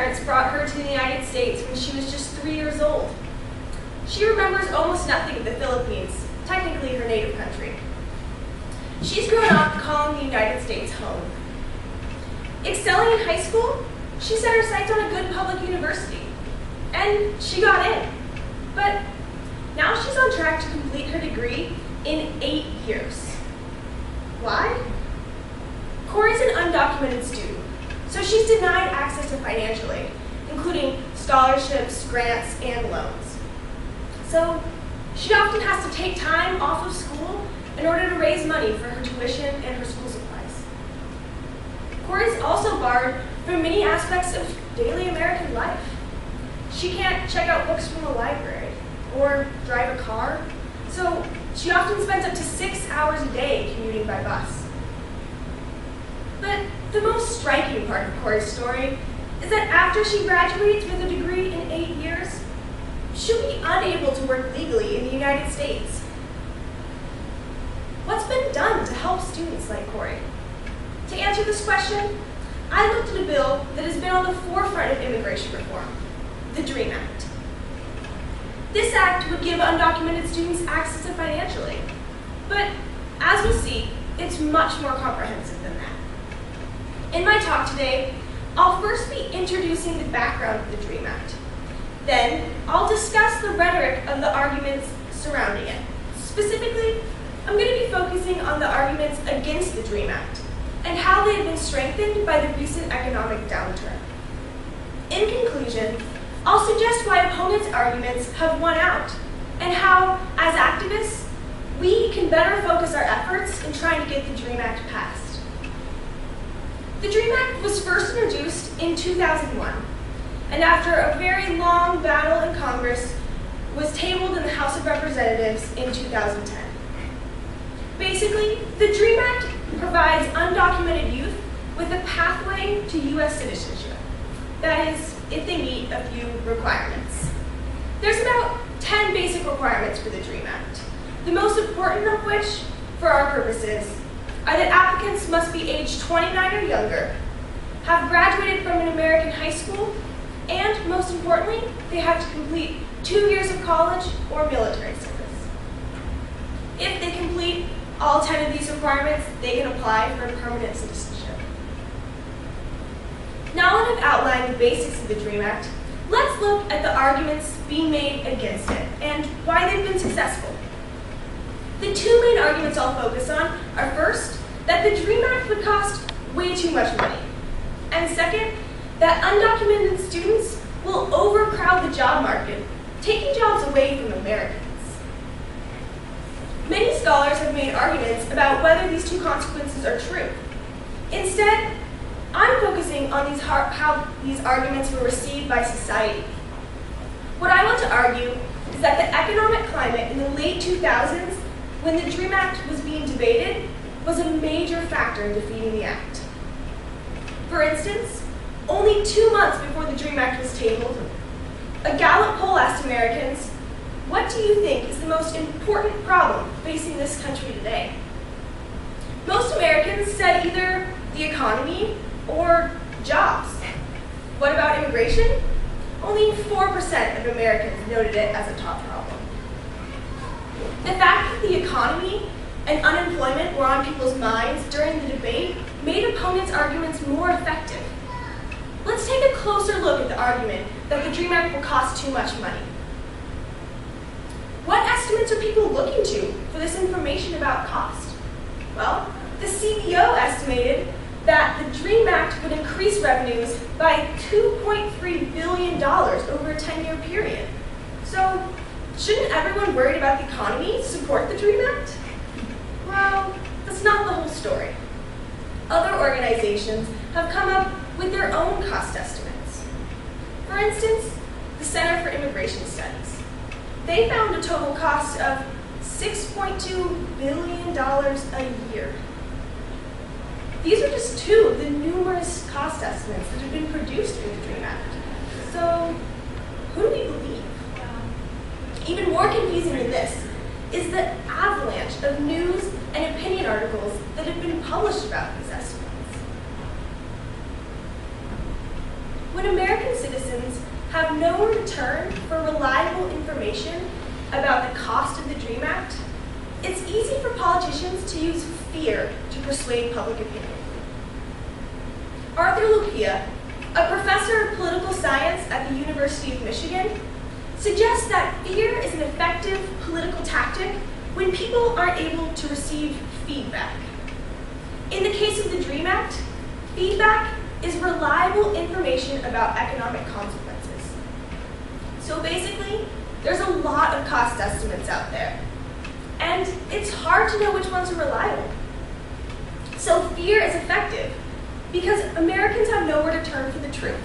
parents brought her to the United States when she was just 3 years old. She remembers almost nothing of the Philippines, technically her native country. She's grown up calling the United States home. Excelling in high school, she set her sights on a good public university, and she got in. But now she's on track to complete her degree in 8 years. Why? Corey's an undocumented student, so she's denied access to financial aid, including scholarships, grants, and loans. So she often has to take time off of school in order to raise money for her tuition and her school supplies. Corey's also barred from many aspects of daily American life. She can't check out books from the library or drive a car, so she often spends up to 6 hours a day commuting by bus. But the most striking part of Corey's story is that after she graduates with a degree in 8 years, she'll be unable to work legally in the United States. What's been done to help students like Corey? To answer this question, I looked at a bill that has been on the forefront of immigration reform, the DREAM Act. This act would give undocumented students access to financial aid, but as we'll see, it's much more comprehensive than that. In my talk today, I'll first be introducing the background of the DREAM Act. Then, I'll discuss the rhetoric of the arguments surrounding it. Specifically, I'm going to be focusing on the arguments against the DREAM Act and how they have been strengthened by the recent economic downturn. In conclusion, I'll suggest why opponents' arguments have won out and how, as activists, we can better focus our efforts in trying to get the DREAM Act passed. The DREAM Act was first introduced in 2001, and after a very long battle in Congress, was tabled in the House of Representatives in 2010. Basically, the DREAM Act provides undocumented youth with a pathway to U.S. citizenship. That is, if they meet a few requirements. There's about 10 basic requirements for the DREAM Act, the most important of which, for our purposes, are that applicants must be aged 29 or younger, have graduated from an American high school, and most importantly, they have to complete 2 years of college or military service. If they complete all 10 of these requirements, they can apply for permanent citizenship. Now that I've outlined the basics of the DREAM Act, let's look at the arguments being made against it and why they've been successful. The two main arguments I'll focus on are first, that the DREAM Act would cost way too much money, and second, that undocumented students will overcrowd the job market, taking jobs away from Americans. Many scholars have made arguments about whether these two consequences are true. Instead, I'm focusing on how these arguments were received by society. What I want to argue is that the economic climate in the late 2000s, when the DREAM Act was being debated, was a major factor in defeating the act. For instance, only 2 months before the DREAM Act was tabled, a Gallup poll asked Americans, "What do you think is the most important problem facing this country today?" Most Americans said either the economy or jobs. What about immigration? Only 4% of Americans noted it as a top problem. The fact that the economy and unemployment were on people's minds during the debate made opponents' arguments more effective. Let's take a closer look at the argument that the DREAM Act will cost too much money. What estimates are people looking to for this information about cost? Well, the CBO estimated that the DREAM Act would increase revenues by $2.3 billion over a 10-year period. So, shouldn't everyone worried about the economy support the DREAM Act? Well, that's not the whole story. Other organizations have come up with their own cost estimates. For instance, the Center for Immigration Studies. They found a total cost of $6.2 billion a year. These are just two of the numerous cost estimates that have been produced in the DREAM Act. So, who do we believe? Even more confusing than this is the avalanche of news and opinion articles that have been published about these estimates. When Americans American citizens have nowhere to turn for reliable information about the cost of the DREAM Act, it's easy for politicians to use fear to persuade public opinion. Arthur Lupia, a professor of political science at the University of Michigan, suggests that fear is an effective political tactic when people aren't able to receive feedback. In the case of the DREAM Act, feedback is reliable information about economic consequences. So basically, there's a lot of cost estimates out there, and it's hard to know which ones are reliable. So fear is effective because Americans have nowhere to turn for the truth.